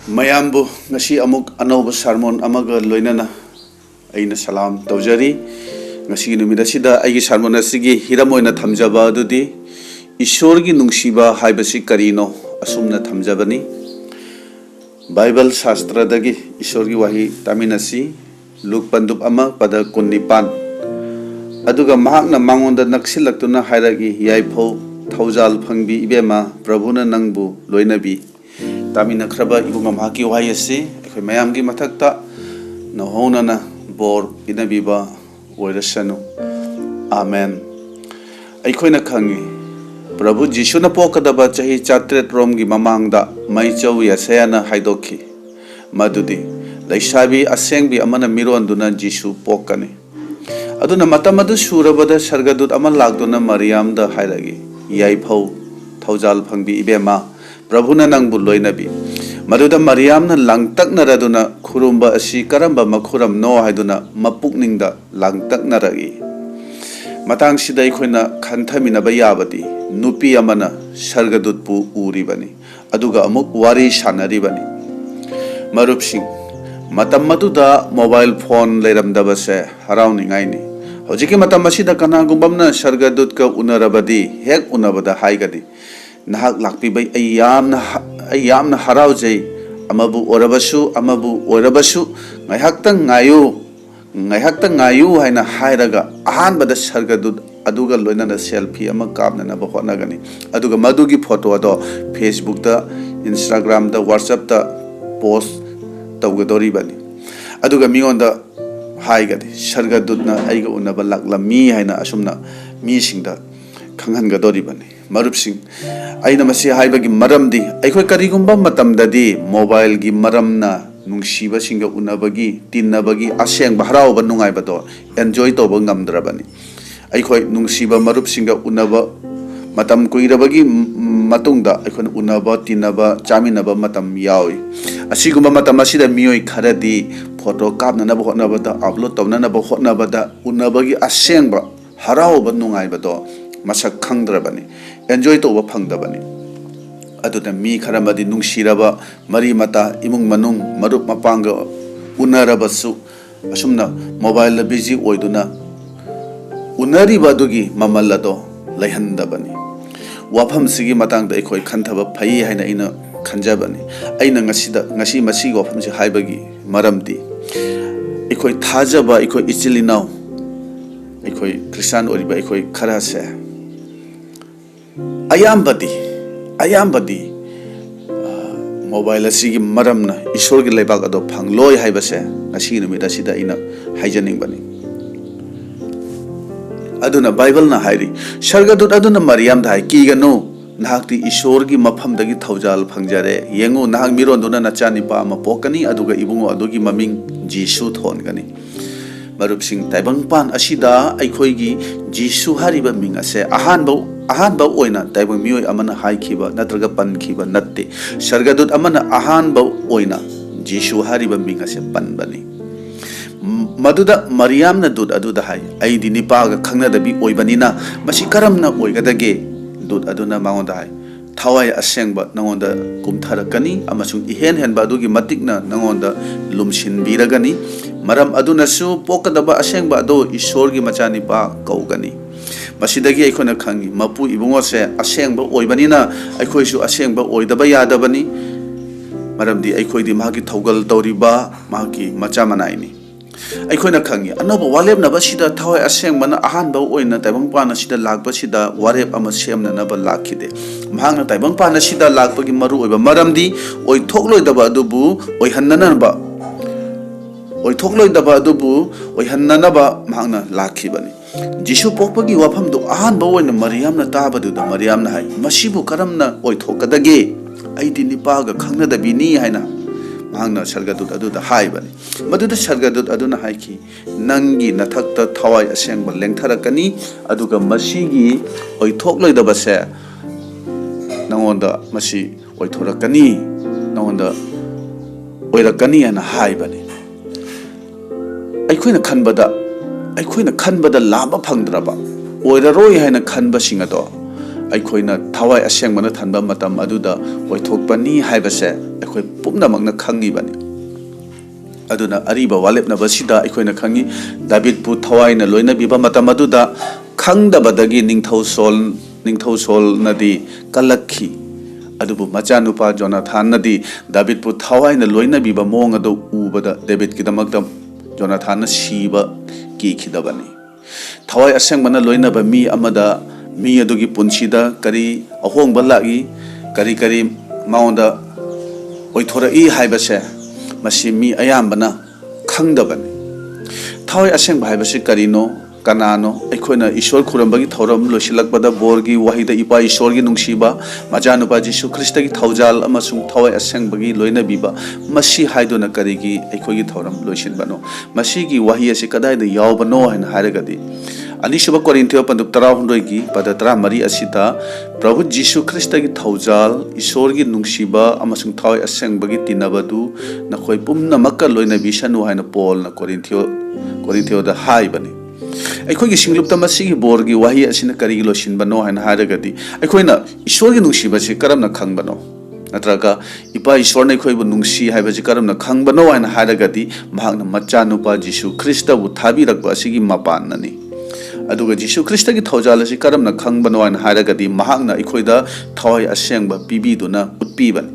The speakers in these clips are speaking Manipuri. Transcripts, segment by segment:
Mayambu ngasi amuk anauba sarmon amaga loinana aina salam tawjari ngasi numida sida aigi sarmon asigi hiramoina thamjaba adudi ishorgi nungsiba haibasi karino asumna thamjabani Bible shastra dagi ishorgi wahi taminasi luk pandub ama pada kunnipan aduga mahakna mangonda naksilaktuna hairagi yaipho thaujal phangbi ibema prabhuna nangbu loinabi Tamina kraba ibu mamaki wayasi ekoi mayam gi mathakta nohona na bor inabiba oirasanu amen aikoi na khangi prabhu jishu na pokadaba chahi chatret rom gi mamangda mai chau yasayana haidokhi madudi laisabi asengbi amana mironduna jishu pokani aduna matamadu surabada sargadut amal lagduna mariam da hairagi yaipho thaujal phangbi ibema Prabhuna nangbu loinabi maduda Mariamna langtaknaraduna khurumba asi karamba makhuram no haiduna mapukningda langtaknaragi matang sida ikhoina khanthaminaba yabadi nupi amana sargadutpu uribani aduga amuk wari sanaribani marupsing matam maduda mobile phone leiramdabase harawningaini hojiki matam asida kanagumbamna sargadutka unarabadi hek unabada haigadi Nahak lakpibai ayamna haraujai amabu orabasu ngaihakta ngayu haina hairaga ahanbada sargadut aduga loinana selfie ama kapna na bahonagani aduga madugi photo ado Facebook da Instagram da WhatsApp da post tawgadori bani aduga mingonda haigadi sargadut na aiga unaba laklami haina asumna mi singda khanghangadori bani marupsing aina masi haibagi maramdi aikoi karigumba matamdadi mobile gi maramna nungsiba singa unabagi tinnabagi aseng bahrao ba nungai bato enjoy to ba ngamdrabani aikoi nungsiba marupsinga unaba matam kuirabagi matungda aikoi unaba tinnaba chaminaba matam yawi asigumba matam asida mioi kharadi photo kapna na ba hotnabada upload tawna na ba hotnabada unabagi aseng ba harao ba nungai bato masak khangdrabani enjoy to ba phangdabani aduda mi kharamadi nungsiraba mari mata imung manung marup mapanga unarabasu asumna mobile la busy oiduna unari badugi mamallado laihandabani wafam sigi matang da ekoi khanthaba phai haina ina khanjabani aina ngasi masi wafam si haibagi maramdi ekoi thajaba ekoi ichilinau ekoi christian oriba ekoi kharase ayambadi mobile asigi maramna ishorgi leibak ado phangloi haibase ngasi numida sida ina haijaning bani aduna bible na hairi sargadut aduna mariam dai kigano nahakti ishorgi mafamdagi thaujal phangjare yengu nahak mironduna nachani pa ma pokani aduga ibungo adugi maming jisu thongani marupsing taibangpan asida aikhoigi jisu hariba ming ase ahanba oina taibang mioi amana haikhiba natraga pankhiba natte sargadut amana ahanba oina jisu hariba ming ase panbani maduda mariam na dud aduda hai aidi nipaga khangnadabi oibanina masi karamna oigadage dud aduna maonda hai thawai asengba nangonda kumtharakani amasung ihen henba adugi matikna nangonda lumsin biragani maram aduna su pokadaba asengba ado ishorgi machani pa kaugani masidagi aikona khangi mapu ibungo se asengba oibanina aikoi su asengba oidaba yadabani maramdi aikoi di magi thogal tawriba magi macha manaini aikona khangi anoba walep na basida thawai asengmana ahanba oina taibangpa na sida lakba sida warep ama semna na ba lakhide mahangna taibangpa na sida lakpagi maru oiba maramdi oi thokloidaba adubu oi hannana ba oi thokloidaba adubu oi hannana ba mahangna lakhibani jisu pokpagi wafamdu ahanba oina mariamna tabadu da mariamna hai masibu karamna oi thokadage aidi nipaga khangnadabini haina mahangna sargadut aduda haibani maduda sargadut aduna haiki nangi nathakta thawai asengba lengtharakani aduga masigi oi thokloidabase nangonda masi oi thorakani nangonda oirakani ana haibani aikhoina khanbada lamba phangdraba oiraroi haina khanba singado aikhoina thawai asengmana thanba matam aduda oithokpani haibase ꯑꯩꯈꯣꯏ ꯄꯨꯝꯅꯃꯛꯅ ꯈꯪꯉꯤꯕꯅꯤ ꯑꯗꯨꯅ ꯑꯔꯤꯕ ꯋꯥꯂꯦꯞꯅꯕꯁꯤꯗ ꯑꯩꯈꯣꯏꯅ ꯈꯪꯉꯤ ꯗꯥꯕꯤꯠꯄꯨ ꯊꯋꯥꯏꯅ ꯂꯣꯏꯅꯕꯤꯕ ꯃꯇꯝ ꯑꯗꯨꯗ ꯈꯪꯗꯕꯗꯒꯤ ꯅꯤꯡꯊꯧꯁꯣꯜꯅꯗꯤ ꯀꯜꯂꯛꯈꯤ ꯑꯗꯨꯕꯨ ꯃꯆꯥꯅꯨꯄꯥ ꯖꯣꯅꯥꯊꯥꯟꯅꯗꯤ ꯗꯥꯕꯤꯠꯄꯨ ꯊꯋꯥꯏꯅ ꯂꯣꯏꯅꯕꯤꯕ ꯃꯑꯣꯡ ꯑꯗꯨ ꯎꯕꯗ ꯗꯦꯕꯤꯠꯀꯤꯗꯃꯛꯇ ꯖꯣꯅꯥꯊꯥꯟꯅ ꯁꯤꯕ ꯀꯤꯈꯤꯗꯕꯅꯤ ꯊꯋꯥꯏ ꯑꯁꯦꯡꯕꯅ ꯂꯣꯏꯅꯕ ꯃꯤ ꯑꯃꯗ ꯃꯤ ꯑꯗꯨꯒꯤ ꯄꯨꯟꯁꯤꯗ ꯀꯔꯤ ꯑꯍꯣꯡꯕ ꯂꯥꯛꯏ ꯀꯔꯤ ꯃꯉꯣꯟꯗ ꯑꯣꯏꯊꯣꯔꯛꯏ ꯍꯥꯏꯕꯁꯦ ꯃꯁꯤ ꯃꯤ ꯑꯌꯥꯝꯕꯅ ꯈꯪꯗꯕꯅꯤ ꯊꯋꯥꯏ ꯑꯁꯦꯡꯕ ꯍꯥꯏꯕꯁꯤ ꯀꯔꯤꯅꯣ ꯀꯅꯥꯅꯣ ꯑꯩꯈꯣꯏꯅ ꯏꯁꯣꯔ ꯈꯨꯔꯨꯝꯕꯒꯤ ꯊꯧꯔꯝ ꯂꯣꯏꯁꯤꯜꯂꯛꯄꯗ ꯕꯣꯔꯒꯤ ꯋꯥꯍꯩꯗ ꯏꯄꯥ ꯏꯁꯣꯔꯒꯤ ꯅꯨꯡꯁꯤꯕ ꯃꯆꯥꯅꯨꯄꯥ ꯖꯤꯁꯨ ꯈ꯭ꯔꯤꯁꯇꯒꯤ ꯊꯧꯖꯥꯜ ꯑꯃꯁꯨꯡ ꯊꯋꯥꯏ ꯑꯁꯦꯡꯕꯒꯤ ꯂꯣꯏꯅꯕꯤꯕ ꯃꯁꯤ ꯍꯥꯏꯗꯨꯅ ꯀꯔꯤꯒꯤ ꯑꯩꯈꯣꯏꯒꯤ ꯊꯧꯔꯝ ꯂꯣꯏꯁꯤꯟꯕꯅꯣ ꯃꯁꯤꯒꯤ ꯋꯥꯍꯩ ꯑꯁꯤ ꯀꯗꯥꯏꯗ ꯌꯥꯎꯕꯅꯣ ꯍꯥꯏꯅ ꯍꯥꯏꯔꯒꯗꯤ ꯑꯅꯤꯁꯨꯕ ꯀꯣꯔꯤꯟꯊꯤꯌꯣ ꯄꯟꯗꯨꯞ 16ꯒꯤ ꯄꯗ 14 ꯑꯁꯤꯗ ꯄ꯭ꯔꯚꯨ ꯖꯤꯁꯨ ꯈ꯭ꯔꯤꯁꯇꯒꯤ ꯊꯧꯖꯥꯜ ꯏꯁꯣꯔꯒꯤ ꯅꯨꯡꯁꯤꯕ ꯑꯃꯁꯨꯡ ꯊꯋꯥꯏ ꯑꯁꯦꯡꯕꯒꯤ ꯇꯤꯟꯅꯕꯗꯨ ꯅꯈꯣꯏ ꯄꯨꯝꯅꯃꯛꯀ ꯂꯣꯏꯅꯕꯤꯁꯅꯨ ꯍꯥꯏꯅ ꯄꯣꯜꯅ ꯀꯣꯔꯤꯟꯊꯤꯌꯣꯗ ꯍꯥꯏꯕꯅꯤ ꯑꯩꯈꯣꯏꯒꯤ ꯁꯤꯡꯂꯨꯞꯇ ꯃꯁꯤꯒꯤ ꯕꯣꯔꯒꯤ ꯋꯥꯍꯩ ꯑꯁꯤꯅ ꯀꯔꯤꯒꯤ ꯂꯣꯏꯁꯤꯟꯕꯅꯣ ꯍꯥꯏꯅ ꯍꯥꯏꯔꯒꯗꯤ ꯑꯩꯈꯣꯏꯅ ꯏꯁꯣꯔꯒꯤ ꯅꯨꯡꯁꯤꯕꯁꯤ ꯀꯔꯝꯅ ꯈꯪꯕꯅꯣ ꯅꯠꯇ꯭ꯔꯒ ꯏꯄꯥ ꯏꯁꯣꯔꯅ ꯑꯩꯈꯣꯏꯕꯨ ꯅꯨꯡꯁꯤ ꯍꯥꯏꯕꯁꯤ ꯀꯔꯝꯅ ꯈꯪꯕꯅꯣ ꯍꯥꯏꯅ ꯍꯥꯏꯔꯒꯗꯤ ꯃꯍꯥꯛꯅ ꯃꯆꯥꯅꯨꯄꯥ ꯖꯤꯁꯨ ꯈ꯭ꯔꯤꯁꯇꯕꯨ ꯊꯥꯕꯤꯔꯛꯄ ꯑꯁꯤꯒꯤ ꯃꯄꯥꯟꯅꯅꯤ ꯑꯗꯨꯒ ꯖꯤꯁꯨ ꯈ꯭ꯔꯤꯁꯇꯒꯤ ꯊꯧꯖꯥꯜ ꯑꯁꯤ ꯀꯔꯝꯅ ꯈꯪꯕꯅꯣ ꯍꯥꯏꯅ ꯍꯥꯏꯔꯒꯗꯤ ꯃꯍꯥꯛꯅ ꯑꯩꯈꯣꯏꯗ ꯊꯋꯥꯏ ꯑꯁꯦꯡꯕ ꯄꯤꯕꯤꯗꯨꯅ ꯎꯠꯄꯤꯕꯅꯤ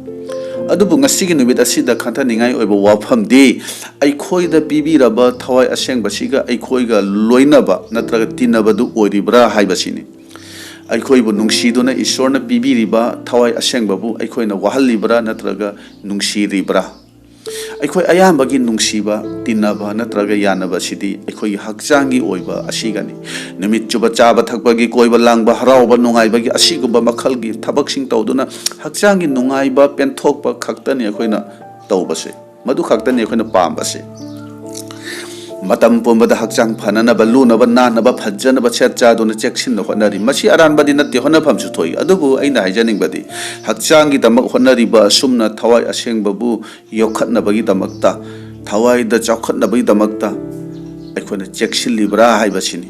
ꯑꯗꯨꯕꯨ ꯉꯁꯤꯒꯤ ꯅꯨꯃꯤꯠ ꯑꯁꯤꯗ ꯈꯟꯊꯅꯤꯡꯉꯥꯏ ꯑꯣꯏꯕ ꯋꯥꯐꯝꯗꯤ ꯑꯩꯈꯣꯏꯗ ꯄꯤꯕꯤꯔꯕ ꯊꯋꯥꯏ ꯑꯁꯦꯡꯕꯁꯤꯒ ꯑꯩꯈꯣꯏꯒ ꯂꯣꯏꯅꯕ ꯅꯠꯇ꯭ꯔꯒ ꯇꯤꯟꯅꯕꯗꯨ ꯑꯣꯏꯔꯤꯕ꯭ꯔꯥ ꯍꯥꯏꯕꯁꯤꯅꯤ ꯑꯩꯈꯣꯏꯕꯨ ꯅꯨꯡꯁꯤꯗꯨꯅ ꯏꯁꯣꯔꯅ ꯄꯤꯕꯤꯔꯤꯕ ꯊꯋꯥꯏ ꯑꯁꯦꯡꯕꯕꯨ ꯑꯩꯈꯣꯏꯅ ꯋꯥꯍꯜꯂꯤꯕ꯭ꯔꯥ ꯅꯠꯇ꯭ꯔꯒ ꯅꯨꯡꯁꯤꯔꯤꯕ꯭ꯔꯥ ꯑꯩꯈꯣꯏ ꯑꯌꯥꯝꯕꯒꯤ ꯅꯨꯡꯁꯤꯕ ꯇꯤꯟꯅꯕ ꯅꯠꯇ꯭ꯔꯒ ꯌꯥꯅꯕꯁꯤꯗꯤ ꯑꯩꯈꯣꯏꯒꯤ ꯍꯛꯆꯥꯡꯒꯤ ꯑꯣꯏꯕ ꯑꯁꯤꯒꯅꯤ ꯅꯨꯃꯤꯠ ꯆꯨꯞꯄ ꯆꯥꯕ ꯊꯛꯄꯒꯤ ꯀꯣꯏꯕ ꯂꯥꯡꯕ ꯍꯔꯥꯎꯕ ꯅꯨꯡꯉꯥꯏꯕꯒꯤ ꯑꯁꯤꯒꯨꯝꯕ ꯃꯈꯜꯒꯤ ꯊꯕꯛꯁꯤꯡ ꯇꯧꯗꯨꯅ ꯍꯛꯆꯥꯡꯒꯤ ꯅꯨꯡꯉꯥꯏꯕ ꯄꯦꯟꯊꯣꯛꯄ ꯈꯛꯇꯅꯤ ꯑꯩꯈꯣꯏꯅ ꯇꯧꯕꯁꯦ ꯃꯗꯨ ꯈꯛꯇꯅꯤ ꯑꯩꯈꯣꯏꯅ ꯄꯥꯝꯕꯁꯦ ꯃꯇꯝ ꯄꯨꯝꯕꯗ ꯍꯛꯆꯥꯡ ꯐꯅꯅꯕ ꯂꯨꯅꯕ ꯅꯥꯟꯅꯕ ꯐꯖꯅꯕ ꯁꯦꯠ ꯆꯥꯗꯨꯅ ꯆꯦꯛꯁꯤꯟꯅ ꯍꯣꯠꯅꯔꯤ ꯃꯁꯤ ꯑꯔꯥꯟꯕꯗꯤ ꯅꯠꯇꯦ ꯍꯣꯠꯅꯐꯝꯁꯨ ꯊꯣꯛꯏ ꯑꯗꯨꯕꯨ ꯑꯩꯅ ꯍꯥꯏꯖꯅꯤꯡꯕꯗꯤ ꯍꯛꯆꯥꯡꯒꯤꯗꯃꯛ ꯍꯣꯠꯅꯔꯤꯕ ꯑꯁꯨꯝꯅ ꯊꯋꯥꯏ ꯑꯁꯦꯡꯕꯕꯨ ꯌꯣꯛꯈꯠꯅꯕꯒꯤꯗꯃꯛꯇ ꯊꯋꯥꯏꯗ ꯆꯥꯎꯈꯠꯅꯕꯒꯤꯗꯃꯛꯇ ꯑꯩꯈꯣꯏꯅ ꯆꯦꯛꯁꯤꯜꯂꯤꯕ꯭ꯔꯥ ꯍꯥꯏꯕꯁꯤꯅꯤ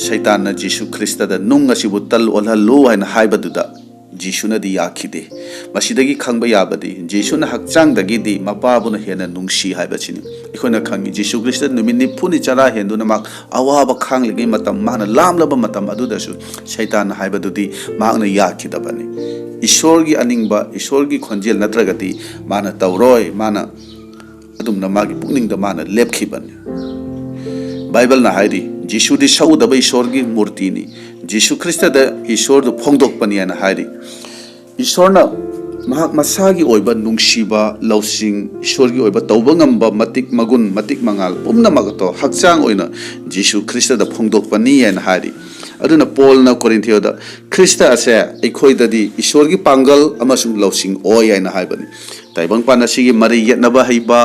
ꯁꯩꯇꯥꯟꯅ ꯖꯤꯁꯨ ꯈ꯭ꯔꯤꯁꯇꯗ ꯅꯨꯡ ꯑꯁꯤꯕꯨ ꯇꯜ ꯑꯣꯜꯍꯜꯂꯨ ꯍꯥꯏꯅ ꯍꯥꯏꯕꯗꯨꯗ ꯖꯤꯁꯨꯅꯗꯤ ꯌꯥꯈꯤꯗꯦ ꯃꯁꯤꯗꯒꯤ ꯈꯪꯕ ꯌꯥꯕꯗꯤ ꯖꯤꯁꯨꯅ ꯍꯛꯆꯥꯡꯗꯒꯤꯗꯤ ꯃꯄꯥꯕꯨꯅ ꯍꯦꯟꯅ ꯅꯨꯡꯁꯤ ꯍꯥꯏꯕꯁꯤꯅꯤ ꯑꯩꯈꯣꯏꯅ ꯈꯪꯉꯤ ꯖꯤꯁꯨ ꯈ꯭ꯔꯤꯁꯇ ꯅꯨꯃꯤꯠ 90ꯅꯤ ꯆꯔꯥ ꯍꯦꯟꯗꯨꯅ ꯃꯍꯥꯛ ꯑꯋꯥꯕ ꯈꯥꯡꯂꯤꯉꯩ ꯃꯇꯝ ꯃꯍꯥꯛꯅ ꯂꯥꯝꯂꯕ ꯃꯇꯝ ꯑꯗꯨꯗꯁꯨ ꯁꯩꯇꯥꯟꯅ ꯍꯥꯏꯕꯗꯨꯗꯤ ꯃꯍꯥꯛꯅ ꯌꯥꯈꯤꯗꯕꯅꯤ ꯏꯁꯣꯔꯒꯤ ꯑꯅꯤꯡꯕ ꯏꯁꯣꯔꯒꯤ ꯈꯣꯟꯖꯦꯜ ꯅꯠꯇ꯭ꯔꯒꯗꯤ ꯃꯥꯅ ꯇꯧꯔꯣꯏ ꯃꯥꯅ ꯑꯗꯨꯝꯅ ꯃꯥꯒꯤ ꯄꯨꯛꯅꯤꯡꯗ ꯃꯥꯅ ꯂꯦꯞꯈꯤꯕꯅꯤ बाइबलना हाइरी जिसुदी सौदब ईश्वरगी मूर्तिनी जिसु ख्रिस्टदा ईश्वरदु फोंदोकपनि हाइना हाइरी ईश्वरना महाक मसागी ओइबा नुंगसिबा लौसिंग ईश्वरगी ओइबा तौबा ngamba matik magun matik mangal pumnamato hakchang oina जिसु ख्रिस्टदा फोंदोकपनि हाइना हाइरी अदुना पोलना कोरिन्थियोदा ख्रिस्ट असे अखोइददी ईश्वरगी पांगल अमसुंग लौसिंग ओय हाइना हाइबनि ताइबंग पानासिगी मरि येतनबा हइबा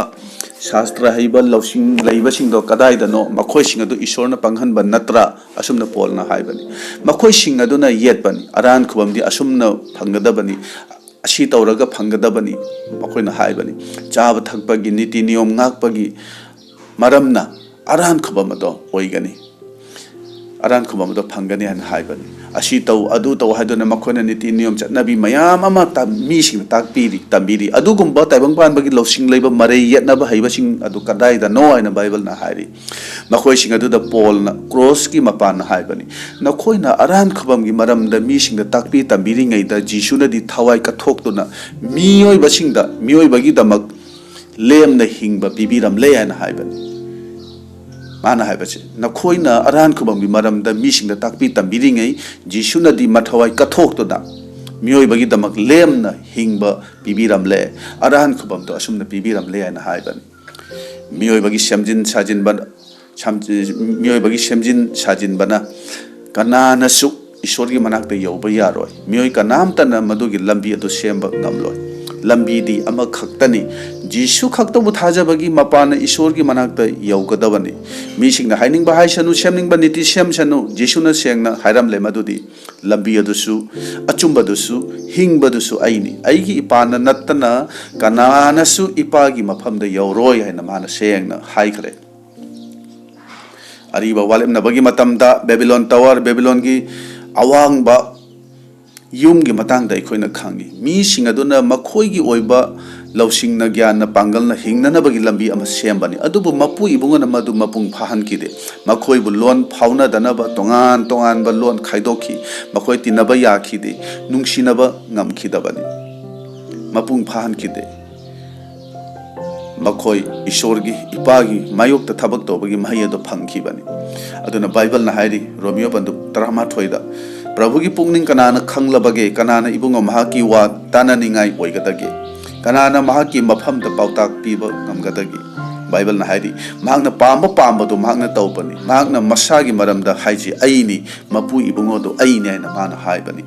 शास्त्र हईब लौसिंग लैबसिंग कदाइदनो मखोइसिंग अदु ईश्वरना पंगहनबा नत्रा असुमना पोलना हाइबनि मखोइसिंग अदुना येतबनि अरान खुबमदि असुमना फंगदबनि असी तौरगा फंगदबनि मखोइना हाइबनि चाब थकपगी नीति नियम ngakpagi maramna अरान खुबमदो ओइगनि अरान खुबमदो फंगनि हन हाइबनि असी तौ अदु तौ हाइदुना मखोइना नीति नियम चटनाबि मयाम अमा मीसिंग ताकपीरी तंबीरी अदुगुंबा ताइबंग पानबगी लौसिंग लैबा मरै येतनबा हैबसिंग अदु कदाइदा नो आइना बाइबलना हाइरी मखोइसिंग अदुदा पोलना क्रॉस की मपान हाइबनि नखोइना अरान खबमगी मरमदा मीसिंग ताकपी तंबीरी ngैदा जिसुनदि थवाइ कथोक्तुना मियोइबसिंगदा मियोइबगी दमक लेमना हिंगबा पिबिरम ले हाइना हाइबनि माना हाइबसे नखोइना अरान खुबमगी मरमदा मीसिंग ताकपी तंबीरी ngै जिसुनदि मथवाइ कथोक्तुना मियोइबगी दमक लेमना हिंगबा पिबिरमले अरान खुबमदो असुमना पिबिरमले हाइना हाइबनि मियोइबगी सेमजिन साजिनबना कनानसु ईश्वरगी मनाक्ता यौबा यारोय मियोइ कनामतना मदुगी लंबी अदु सेमबा ngамलोय लंबीदी अमा खक्तनी जिसु खक्तबु थाजबगी मपान ईश्वरगी मनाक्ता यौगदबनी मीसिंगना हाइनिंगबा हाइसनु सेमनिंगबा नीति सेमसनु जिसुना सेंगना हाइरमले मदुदी लंबी अदुसु अचुंबदुसु हिंगबदुसु आइनी आइगी इपाना नत्तना कनानसु इपागी मफमदा यौरोय हाइना माना सेंगना हाइखरे अरीबा वालेमनबगी मतमदा बेबीलोन टावर बेबीलोनगी अवांगबा यूम की मतंग दा इखोइना खांगी मीसिंग अदुना मखोइगी ओइबा ꯂꯧꯁꯤꯡꯅ ꯒ꯭ꯌꯥꯟꯅ ꯄꯥꯡꯒꯜꯅ ꯍꯤꯡꯅꯅꯕꯒꯤ ꯂꯝꯕꯤ ꯑꯃ ꯁꯦꯝꯕꯅꯤ ꯑꯗꯨꯕꯨ ꯃꯄꯨ ꯏꯕꯨꯡꯉꯣꯅ ꯃꯗꯨ ꯃꯄꯨꯡ ꯐꯥꯍꯟꯈꯤꯗꯦ ꯃꯈꯣꯏꯕꯨ ꯂꯣꯟ ꯐꯥꯎꯅꯗꯅꯕ ꯇꯣꯉꯥꯟ ꯇꯣꯉꯥꯟꯕ ꯂꯣꯟ ꯈꯥꯏꯗꯣꯛꯈꯤ ꯃꯈꯣꯏ ꯇꯤꯟꯅꯕ ꯌꯥꯈꯤꯗꯦ ꯅꯨꯡꯁꯤꯅꯕ ꯉꯝꯈꯤꯗꯕꯅꯤ ꯃꯄꯨꯡ ꯐꯥꯍꯟꯈꯤꯗꯦ ꯃꯈꯣꯏ ꯏꯁꯣꯔꯒꯤ ꯏꯄꯥꯒꯤ ꯃꯥꯌꯣꯛꯇ ꯊꯕꯛ ꯇꯧꯕꯒꯤ ꯃꯍꯩ ꯑꯗꯨ ꯐꯪꯈꯤꯕꯅꯤ ꯑꯗꯨꯅ ꯕꯥꯏꯕꯜꯅ ꯍꯥꯏꯔꯤ ꯔꯣꯃꯤꯌꯣ ꯕꯟꯗꯨꯛ 13ꯗ ꯄ꯭ꯔꯚꯨꯒꯤ ꯄꯨꯛꯅꯤꯡ ꯀꯅꯥꯅ ꯈꯪꯂꯕꯒꯦ ꯀꯅꯥꯅ ꯏꯕꯨꯡꯉꯣ ꯃꯍꯥꯛꯀꯤ ꯋꯥ ꯇꯥꯅꯅꯤꯡꯉꯥꯏ ꯑꯣꯏꯒꯗꯒꯦ ꯀꯅꯥꯅ ꯃꯍꯥꯛꯀꯤ ꯃꯐꯝꯗ ꯄꯥꯎꯇꯥꯛ ꯄꯤꯕ ꯉꯝꯒꯗꯒꯦ ꯕꯥꯏꯕꯜꯅ ꯍꯥꯏꯔꯤ ꯃꯍꯥꯛꯅ ꯄꯥꯝꯕꯗꯣ ꯃꯍꯥꯛꯅ ꯇꯧꯕꯅꯤ ꯃꯍꯥꯛꯅ ꯃꯁꯥꯒꯤ ꯃꯔꯝꯗ ꯍꯥꯏꯁꯤ ꯑꯩꯅꯤ ꯃꯄꯨ ꯏꯕꯨꯡꯉꯣꯗꯣ ꯑꯩꯅꯤ ꯍꯥꯏꯅ ꯃꯥꯅ ꯍꯥꯏꯕꯅꯤ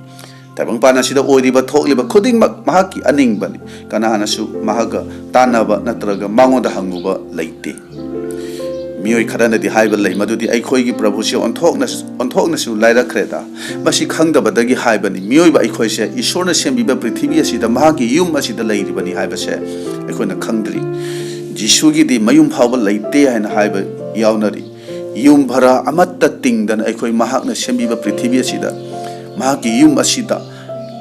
ꯇꯥꯏꯕꯪꯄꯥꯟ ꯑꯁꯤꯗ ꯑꯣꯏꯔꯤꯕ ꯊꯣꯛꯂꯤꯕ ꯈꯨꯗꯤꯡꯃꯛ ꯃꯍꯥꯛꯀꯤ ꯑꯅꯤꯡꯕꯅꯤ ꯀꯅꯥꯅꯁꯨ ꯃꯍꯥꯛꯀ ꯇꯥꯟꯅꯕ ꯅꯠꯇ꯭ꯔꯒ ꯃꯉꯣꯟꯗ ꯍꯪꯉꯨꯕ ꯂꯩꯇꯦ ꯃꯤꯑꯣꯏ ꯈꯔꯅꯗꯤ ꯍꯥꯏꯕ ꯂꯩ ꯃꯗꯨꯗꯤ ꯑꯩꯈꯣꯏꯒꯤ ꯄ꯭ꯔꯚꯨꯁꯦ ꯑꯣꯟꯊꯣꯛꯅꯁꯨ ꯂꯥꯏꯔꯛꯈ꯭ꯔꯦꯗ ꯃꯁꯤ ꯈꯪꯗꯕꯗꯒꯤ ꯍꯥꯏꯕꯅꯤ ꯃꯤꯑꯣꯏꯕ ꯑꯩꯈꯣꯏꯁꯦ ꯏꯁꯣꯔꯅ ꯁꯦꯝꯕꯤꯕ ꯄ꯭ꯔꯤꯊꯤꯕꯤ ꯑꯁꯤꯗ ꯃꯍꯥꯛꯀꯤ ꯌꯨꯝ ꯑꯁꯤꯗ ꯂꯩꯔꯤꯕꯅꯤ ꯍꯥꯏꯕꯁꯦ ꯑꯩꯈꯣꯏꯅ ꯈꯪꯗ꯭ꯔꯤ ꯖꯤꯁꯨꯒꯤꯗꯤ ꯃꯌꯨꯝ ꯐꯥꯎꯕ ꯂꯩꯇꯦ ꯍꯥꯏꯅ ꯍꯥꯏꯕ ꯌꯥꯎꯅꯔꯤ ꯌꯨꯝ ꯚꯔꯥ ꯑꯃꯠꯇ ꯇꯤꯡꯗꯅ ꯑꯩꯈꯣꯏ ꯃꯍꯥꯛꯅ ꯁꯦꯝꯕꯤꯕ ꯄ꯭ꯔꯤꯊꯤꯕꯤ ꯑꯁꯤꯗ ꯃꯍꯥꯛꯀꯤ ꯌꯨꯝ ꯑꯁꯤꯗ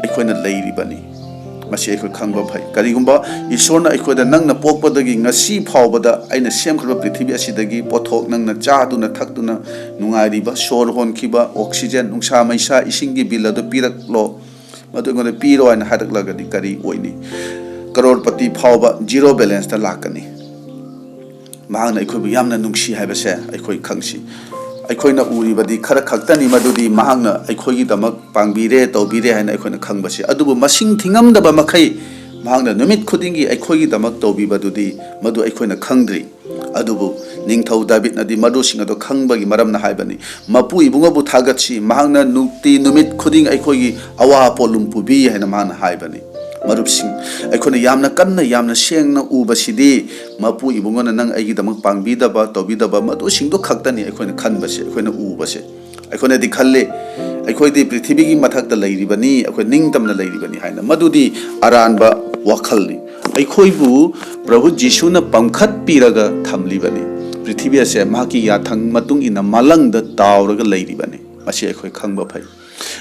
ꯑꯩꯈꯣꯏꯅ ꯂꯩꯔꯤꯕꯅꯤ ꯃꯁꯤ ꯑꯩꯈꯣꯏ ꯈꯪꯕ ꯐꯩ ꯀꯔꯤꯒꯨꯝꯕ ꯏꯁꯣꯔꯅ ꯑꯩꯈꯣꯏꯗ ꯅꯪꯅ ꯄꯣꯛꯄꯗꯒꯤ ꯉꯁꯤ ꯐꯥꯎꯕꯗ ꯑꯩꯅ ꯁꯦꯝꯈ꯭ꯔꯤꯕ ꯄ꯭ꯔꯤꯊꯤꯕꯤ ꯑꯁꯤꯗꯒꯤ ꯄꯣꯠꯊꯣꯛ ꯅꯪꯅ ꯆꯥꯗꯨꯅ ꯊꯛꯇꯨꯅ ꯅꯨꯡꯉꯥꯏꯔꯤꯕ ꯁꯣꯔ ꯍꯣꯟꯈꯤꯕ ꯑꯣꯛꯁꯤꯖꯦꯟ ꯅꯨꯡꯁꯥ ꯃꯩꯁꯥ ꯏꯁꯤꯡꯒꯤ ꯕꯤꯜ ꯑꯗꯨ ꯄꯤꯔꯛꯂꯣ ꯃꯗꯨ ꯑꯩꯉꯣꯟꯗ ꯄꯤꯔꯣ ꯍꯥꯏꯅ ꯍꯥꯏꯔꯛꯂꯒꯗꯤ ꯀꯔꯤ ꯑꯣꯏꯅꯤ ꯀꯔꯣꯔꯄꯇꯤ ꯐꯥꯎꯕ ꯖꯤꯔꯣ ꯕꯦꯂꯦꯟꯁꯇ ꯂꯥꯛꯀꯅꯤ ꯃꯍꯥꯛꯅ ꯑꯩꯈꯣꯏꯕꯨ ꯌꯥꯝꯅ ꯅꯨꯡꯁꯤ ꯍꯥꯏꯕꯁꯦ ꯑꯩꯈꯣꯏ ꯈꯪꯁꯤ ꯑꯩꯈꯣꯏꯅ ꯎꯔꯤꯕꯗꯤ ꯈꯔ ꯈꯛꯇꯅꯤ ꯃꯗꯨꯗꯤ ꯃꯍꯥꯛꯅ ꯑꯩꯈꯣꯏꯒꯤꯗꯃꯛ ꯄꯥꯡꯕꯤꯔꯦ ꯇꯧꯕꯤꯔꯦ ꯍꯥꯏꯅ ꯑꯩꯈꯣꯏꯅ ꯈꯪꯕꯁꯤ ꯑꯗꯨꯕꯨ ꯃꯁꯤꯡ ꯊꯤꯉꯝꯗꯕ ꯃꯈꯩ ꯃꯍꯥꯛꯅ ꯅꯨꯃꯤꯠ ꯈꯨꯗꯤꯡꯒꯤ ꯑꯩꯈꯣꯏꯒꯤꯗꯃꯛ ꯇꯧꯕꯤꯕꯗꯨꯗꯤ ꯃꯗꯨ ꯑꯩꯈꯣꯏꯅ ꯈꯪꯗ꯭ꯔꯤ ꯑꯗꯨꯕꯨ ꯅꯤꯡꯊꯧ ꯗꯥꯕꯤꯗꯅꯗꯤ ꯃꯗꯨꯁꯤꯡ ꯑꯗꯨ ꯈꯪꯕꯒꯤ ꯃꯔꯝꯅ ꯍꯥꯏꯕꯅꯤ ꯃꯄꯨ ꯏꯕꯨꯡꯉꯣꯕꯨ ꯊꯥꯒꯠꯁꯤ ꯃꯍꯥꯛꯅ ꯅꯨꯃꯤꯠ ꯈꯨꯗꯤꯡ ꯑꯩꯈꯣꯏꯒꯤ ꯑꯋꯥ ꯄꯣꯠꯂꯨꯝ ꯄꯨꯕꯤ ꯍꯥꯏꯅ ꯃꯥꯅ ꯍꯥꯏꯕꯅꯤ ꯃꯔꯨꯞꯁꯤꯡ ꯑꯩꯈꯣꯏꯅ ꯌꯥꯝꯅ ꯀꯟꯅ ꯌꯥꯝꯅ ꯁꯦꯡꯅ ꯎꯕꯁꯤꯗꯤ ꯃꯄꯨ ꯏꯕꯨꯡꯉꯣꯅ ꯅꯪ ꯑꯩꯒꯤꯗꯃꯛ ꯄꯥꯡꯕꯤꯗꯕ ꯇꯧꯕꯤꯗꯕ ꯃꯗꯨꯁꯤꯡꯗꯨ ꯈꯛꯇꯅꯤ ꯑꯩꯈꯣꯏꯅ ꯈꯟꯕꯁꯦ ꯑꯩꯈꯣꯏꯅ ꯎꯕꯁꯦ ꯑꯩꯈꯣꯏꯅꯗꯤ ꯈꯜꯂꯤ ꯑꯩꯈꯣꯏꯗꯤ ꯄ꯭ꯔꯤꯊꯤꯕꯤꯒꯤ ꯃꯊꯛꯇ ꯂꯩꯔꯤꯕꯅꯤ ꯑꯩꯈꯣꯏ ꯅꯤꯡꯇꯝꯅ ꯂꯩꯔꯤꯕꯅꯤ ꯍꯥꯏꯅ ꯃꯗꯨꯗꯤ ꯑꯔꯥꯟꯕ ꯋꯥꯈꯜꯅꯤ ꯑꯩꯈꯣꯏꯕꯨ ꯄ꯭ꯔꯚꯨ ꯖꯤꯁꯨꯅ ꯄꯝꯈꯠꯄꯤꯔꯒ ꯊꯝꯂꯤꯕꯅꯤ ꯄ꯭ꯔꯤꯊꯤꯕꯤ ꯑꯁꯦ ꯃꯍꯥꯛꯀꯤ ꯌꯥꯊꯪ ꯃꯇꯨꯡ ꯏꯟꯅ ꯃꯥꯂꯪꯗ ꯇꯥꯎꯔꯒ ꯂꯩꯔꯤꯕꯅꯤ ꯃꯁꯤ ꯑꯩꯈꯣꯏ ꯈꯪꯕ ꯐꯩ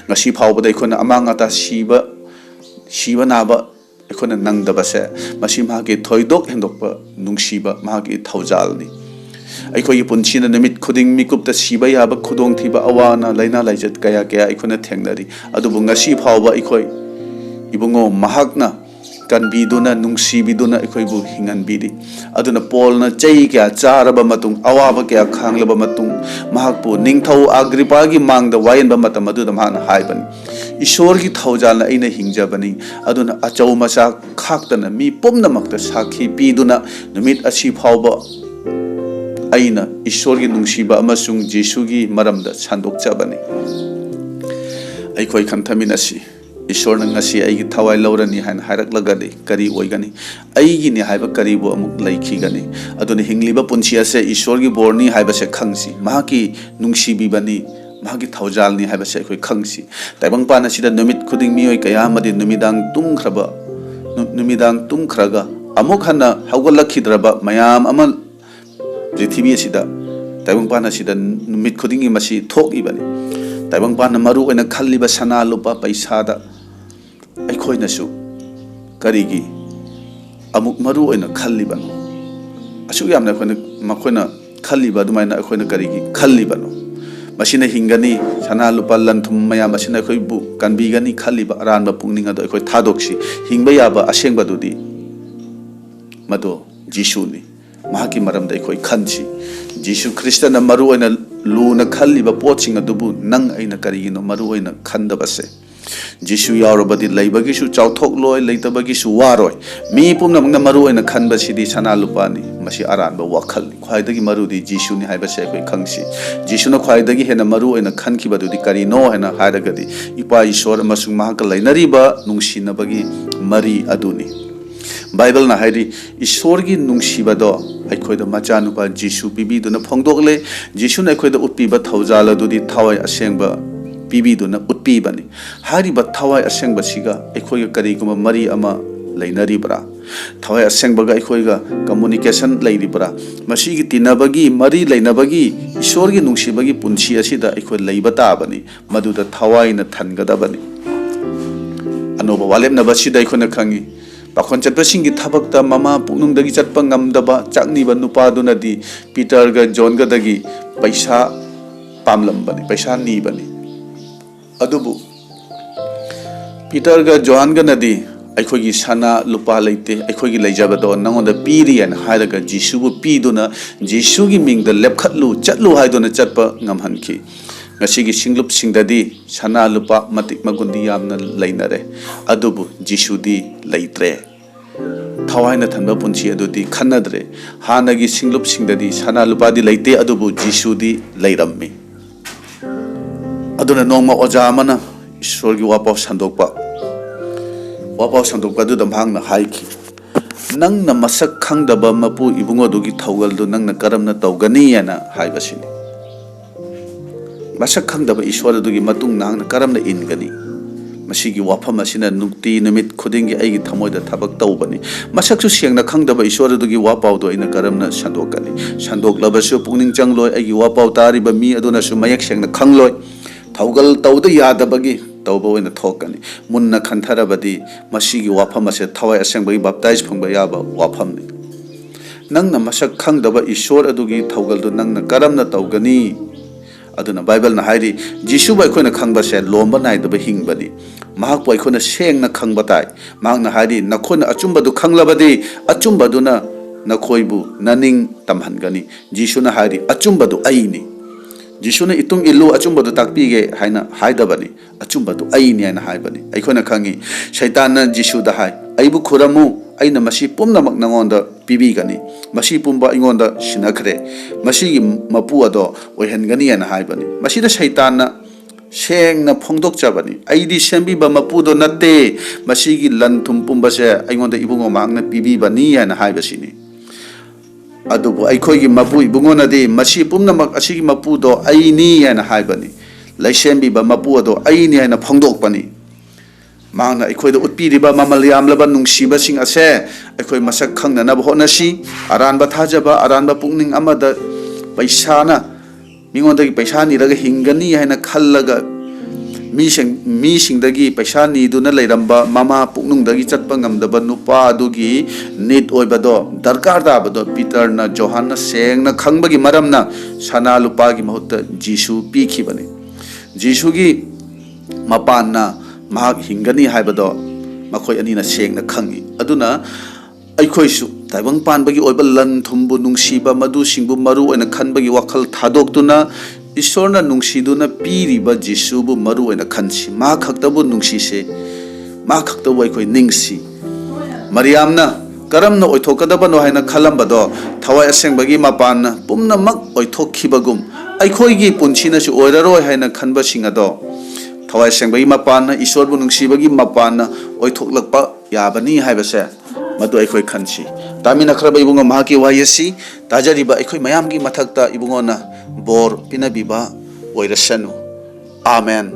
ꯉꯁꯤ ꯐꯥꯎꯕꯗ ꯑꯩꯈꯣꯏꯅ ꯑꯃꯥꯡ ꯑꯇꯥ ꯁꯤꯕ ꯅꯥꯕ ꯑꯩꯈꯣꯏꯅ ꯅꯪꯗꯕꯁꯦ ꯃꯁꯤ ꯃꯍꯥꯛꯀꯤ ꯊꯣꯏꯗꯣꯛ ꯍꯦꯟꯗꯣꯛꯄ ꯅꯨꯡꯁꯤꯕ ꯃꯍꯥꯛꯀꯤ ꯊꯧꯖꯥꯜꯅꯤ ꯑꯩꯈꯣꯏꯒꯤ ꯄꯨꯟꯁꯤꯅ ꯅꯨꯃꯤꯠ ꯈꯨꯗꯤꯡ ꯃꯤꯀꯨꯞꯇ ꯁꯤꯕ ꯌꯥꯕ ꯈꯨꯗꯣꯡꯊꯤꯕ ꯑꯋꯥ ꯂꯩꯅꯥ ꯂꯥꯏꯆꯠ ꯀꯌꯥ ꯑꯩꯈꯣꯏꯅ ꯊꯦꯡꯅꯔꯤ ꯑꯗꯨꯕꯨ ꯉꯁꯤ ꯐꯥꯎꯕ ꯑꯩꯈꯣꯏ ꯏꯕꯨꯡꯉꯣ ꯃꯍꯥꯛꯅ ꯀꯟꯕꯤꯗꯨꯅ ꯅꯨꯡꯁꯤꯕꯤꯗꯨꯅ ꯑꯩꯈꯣꯏꯕꯨ ꯍꯤꯡꯍꯟꯕꯤꯔꯤ ꯑꯗꯨꯅ ꯄꯣꯜꯅ ꯆꯩꯀꯌꯥ ꯆꯥꯔꯕ ꯃꯇꯨꯡ ꯑꯋꯥꯕ ꯀꯌꯥ ꯈꯥꯡꯂꯕ ꯃꯇꯨꯡ ꯃꯍꯥꯛꯄꯨ ꯅꯤꯡꯊꯧ ꯑꯒ꯭ꯔꯤꯄꯥꯒꯤ ꯃꯥꯡꯗ ꯋꯥꯌꯦꯟꯕ ꯃꯇꯝ ꯑꯗꯨꯗ ꯃꯍꯥꯛꯅ ꯍꯥꯏꯕꯅꯤ ꯏꯁꯣꯔꯒꯤ ꯊꯧꯖꯥꯜꯅ ꯑꯩꯅ ꯍꯤꯡꯖꯕꯅꯤ ꯑꯗꯨꯅ ꯑꯆꯧ ꯃꯆꯥ ꯈꯥꯛꯇꯅ ꯃꯤ ꯄꯨꯝꯅꯃꯛꯇ ꯁꯥꯈꯤ ꯄꯤꯗꯨꯅ ꯅꯨꯃꯤꯠ ꯑꯁꯤ ꯐꯥꯎꯕ ꯑꯩꯅ ꯏꯁꯣꯔꯒꯤ ꯅꯨꯡꯁꯤꯕ ꯑꯃꯁꯨꯡ ꯖꯤꯁꯨꯒꯤ ꯃꯔꯝꯗ ꯁꯟꯗꯣꯛꯆꯕꯅꯤ ꯑꯩꯈꯣꯏ ꯈꯟꯊꯃꯤꯟꯅꯁꯤ ꯏꯁꯣꯔꯅ ꯉꯁꯤ ꯑꯩꯒꯤ ꯊꯋꯥꯏ ꯂꯧꯔꯅꯤ ꯍꯥꯏꯅ ꯍꯥꯏꯔꯛꯂꯒꯗꯤ ꯀꯔꯤ ꯑꯣꯏꯒꯅꯤ ꯑꯩꯒꯤꯅꯤ ꯍꯥꯏꯕ ꯀꯔꯤꯕꯨ ꯑꯃꯨꯛ ꯂꯩꯈꯤꯒꯅꯤ ꯑꯗꯨꯅ ꯍꯤꯡꯂꯤꯕ ꯄꯨꯟꯁꯤ ꯑꯁꯦ ꯏꯁꯣꯔꯒꯤ ꯕꯣꯔꯅꯤ ꯍꯥꯏꯕꯁꯦ ꯈꯪꯁꯤ ꯃꯍꯥꯛꯀꯤ ꯅꯨꯡꯁꯤꯕꯤꯕꯅꯤ ꯃꯍꯥꯛꯀꯤ ꯊꯧꯖꯥꯜꯅꯤ ꯍꯥꯏꯕꯁꯦ ꯑꯩꯈꯣꯏ ꯈꯪꯁꯤ ꯇꯥꯏꯕꯪꯄꯥꯟ ꯑꯁꯤꯗ ꯅꯨꯃꯤꯠ ꯈꯨꯗꯤꯡ ꯃꯤꯑꯣꯏ ꯀꯌꯥ ꯑꯃꯗꯤ ꯅꯨꯃꯤꯗꯥꯡ ꯇꯨꯝꯈ꯭ꯔꯒ ꯑꯃꯨꯛ ꯍꯟꯅ ꯍꯧꯒꯠꯂꯛꯈꯤꯗ꯭ꯔꯕ ꯃꯌꯥꯝ ꯑꯃ ꯄ꯭ꯔꯤꯊꯤꯕꯤ ꯑꯁꯤꯗ ꯇꯥꯏꯕꯪꯄꯥꯟ ꯑꯁꯤꯗ ꯅꯨꯃꯤꯠ ꯈꯨꯗꯤꯡꯒꯤ ꯃꯁꯤ ꯊꯣꯛꯏꯕꯅꯤ ꯇꯥꯏꯕꯪꯄꯥꯟꯅ ꯃꯔꯨ ꯑꯣꯏꯅ ꯈꯜꯂꯤꯕ ꯁꯅꯥ ꯂꯨꯄꯥ ꯄꯩꯁꯥꯗ ꯑꯩꯈꯣꯏꯅꯁꯨ ꯀꯔꯤꯒꯤ ꯑꯃꯨꯛ ꯃꯔꯨ ꯑꯣꯏꯅ ꯈꯜꯂꯤꯕꯅꯣ ꯑꯁꯨꯛ ꯌꯥꯝꯅ ꯃꯈꯣꯏꯅ ꯈꯜꯂꯤꯕ ꯑꯗꯨꯃꯥꯏꯅ ꯑꯩꯈꯣꯏꯅ ꯀꯔꯤꯒꯤ ꯈꯜꯂꯤꯕꯅꯣ ꯃꯁꯤꯅ ꯍꯤꯡꯒꯅꯤ ꯁꯅꯥ ꯂꯨꯄꯥ ꯂꯟ ꯊꯨꯝ ꯃꯌꯥꯝ ꯑꯁꯤꯅ ꯑꯩꯈꯣꯏꯕꯨ ꯀꯟꯕꯤꯒꯅꯤ ꯈꯜꯂꯤꯕ ꯑꯔꯥꯟꯕ ꯄꯨꯛꯅꯤꯡ ꯑꯗꯨ ꯑꯩꯈꯣꯏ ꯊꯥꯗꯣꯛꯁꯤ ꯍꯤꯡꯕ ꯌꯥꯕ ꯑꯁꯦꯡꯕꯗꯨꯗꯤ ꯃꯗꯨ ꯖꯤꯁꯨꯅꯤ ꯃꯍꯥꯛꯀꯤ ꯃꯔꯝꯗ ꯑꯩꯈꯣꯏ ꯈꯟꯁꯤ ꯖꯤꯁꯨ ꯈ꯭ꯔꯤꯁꯇꯅ ꯃꯔꯨ ꯑꯣꯏꯅ ꯂꯨꯅ ꯈꯜꯂꯤꯕ ꯄꯣꯠꯁꯤꯡ ꯑꯗꯨꯕꯨ ꯅꯪ ꯑꯩꯅ ꯀꯔꯤꯒꯤꯅꯣ ꯃꯔꯨ ꯑꯣꯏꯅ ꯈꯟꯗꯕꯁꯦ ꯖꯤꯁꯨ ꯌꯥꯎꯔꯕꯗꯤ ꯂꯩꯕꯒꯤꯁꯨ ꯆꯥꯎꯊꯣꯛꯂꯣꯏ ꯂꯩꯇꯕꯒꯤꯁꯨ ꯋꯥꯔꯣꯏ ꯃꯤ ꯄꯨꯝꯅꯃꯛꯅ ꯃꯔꯨ ꯑꯣꯏꯅ ꯈꯟꯕꯁꯤꯗꯤ ꯁꯅꯥ ꯂꯨꯄꯥꯅꯤ ꯃꯁꯤ ꯑꯔꯥꯟꯕ ꯋꯥꯈꯜꯅꯤ ꯈ꯭ꯋꯥꯏꯗꯒꯤ ꯃꯔꯨꯗꯤ ꯖꯤꯁꯨꯅꯤ ꯍꯥꯏꯕꯁꯦ ꯑꯩꯈꯣꯏ ꯈꯪꯁꯤ ꯖꯤꯁꯨꯅ ꯈ꯭ꯋꯥꯏꯗꯒꯤ ꯍꯦꯟꯅ ꯃꯔꯨ ꯑꯣꯏꯅ ꯈꯟꯈꯤꯕꯗꯨꯗꯤ ꯀꯔꯤꯅೋ ꯍꯥꯏꯅ ꯍꯥꯏꯔꯒꯗꯤ ꯏꯄꯥ ꯏꯁꯣꯔ ꯑꯃꯁꯨꯡ ꯃꯍꯥꯛꯀ ꯂꯩꯅꯔꯤꯕ ꯅꯨꯡꯁꯤꯅꯕꯒꯤ ꯃꯔꯤ ꯑꯗꯨꯅꯤ बाइबल हाइरी ईश्वर की नुंगसीबदो अखोद मचानुपा जीसु पीबीदुना फोंदोकले जीसुना अखोद उत्पीबा थौजाल अदुदि थवाई असेंबा पीबीदुना उत्पीबनी हारिबा थवाई असेंबा सिगा अखोय करिगुमा मरी अमा लेनरिबरा थवाई असेंबगा अखोयगा कम्युनिकेशन लेरिबरा मसीगी तिनबगी मरी लेनबगी ईश्वर की नुंगसीबगी पुंसी असिदा अखोय लेबा ताबनी मदुदा थवाई न थनगदबनी अनोबा वालेमनबसिदा अखोयना खंगी पाखोन चटपसिंगी थबकता mama पुकनुंगदगी Chatap ngamdaba chakniba nupadunadi Peter ga John ga dagi paisa pamlambani paisa nibani adubu Peter ga John ga nadi aikhogi sana lupa leite aikhogi leijabado nangonda piri an hairaga Jisu bu piduna Jisu gi mingda lepkhatlu chatlu haidona chatpa ngamhanki ngasigi singlup singdadi sana lupa matik magundi yamna leinare adubu Jisu di leitre thawai thanba punchi adudi khanadre hanagi singlup singdadi sana lupa di leite adubu Jisu di leirammi aduna nongma oja amana ishwar gi wapau sandokpa wapau sandokpa du damhangna haiki nangna masak khangdaba mapu ibungo dugi thawgal du nangna karamna tawgani yana haibasini masak khangdaba ishwar dugi matung nangna karamna ingani masigi wafam asina nukti numit khudingi aigi thamoida thabak tawbani masaksu siangna khangdaba ishwar dugi wapau do ina karamna sandokani sandoklabasu pungning changloi aigi wapau tariba mi aduna su mayak siangna khangloi thawgal tawda yadabagi tawba oina thokani munna khantarabadi masigi wafam ase thawai asengbai baptize phangba yaba wafamni nangna masak khangdaba ishwar adugi thawgal du nangna karamna tawgani aduna Bible na hairi Jisu bai khona khangba se lomba nai da hingbani mahak bai khona sengna khangba tai mahak na hairi nakhona achumba du khanglabadi achumba du na nakhoibu naning tamhangani Jisu na hairi achumba du aini Jisu na itung ilu achumba du takpige haina haidabani achumba du aini haina haibani ai khona khangi shaitan na Jisu da hai aibu khuramu aina masi pumnamak nangonda pibigani masi pumba ingonda sinakhre masigi mapu ado oihengani ana haibani masida shaitanna sengna phongdok chabani aidi sembi ba mapu do natte masigi lanthum pumba se ingonda ibungo mangna pibibani ana haibasini adubu aikhogi mapu ibungo nadi masi pumnamak asigi mapu do aini ana haibani laisembi ba mapu ado aini ana phongdok pani Mangna aikoi da utpiriba mamalyam laba nungsiba sing ase aikoi masak khangna ba honasi aranba thajaba aranba pungning amada paisa na mingon dagi paisa ni raga hingani haina khallaga mi sing dagi paisa ni duna leiramba mama puknung dagi chatpa ngamdaba nupa adugi need oibado darkar da bado Peter na Johan na seng na khangbagi maramna sana lupa gi mahutta Jisu pikhibani Jisu gi mapan na mahak hingani haibado makhoi anina sengna khangi aduna aikhoisu taibang panbagi oiba lan thumbu nungsiba madu singbu maru oina khanbagi wakhal thadoktuna ishorna nungsiduna piriba Jisu bu maru oina khansi ma khaktabu nungsi se ma khaktabu aikoi ningsi Mariamna karamna oithokadaba no haina khalambado thawai asengbagi mapanna pumnamak oithokhibagum aikhoigi punchina su oiraroi haina khanba singado thawai sengbai mapana ishwar bu nungsiba gi mapana oithoklatpa yabani haibase madu aikoi khansi tamina khraba ibunga mahaki wayasi tajariba aikoi mayam gi mathakta ibungona bor pinabiba oirasanu amen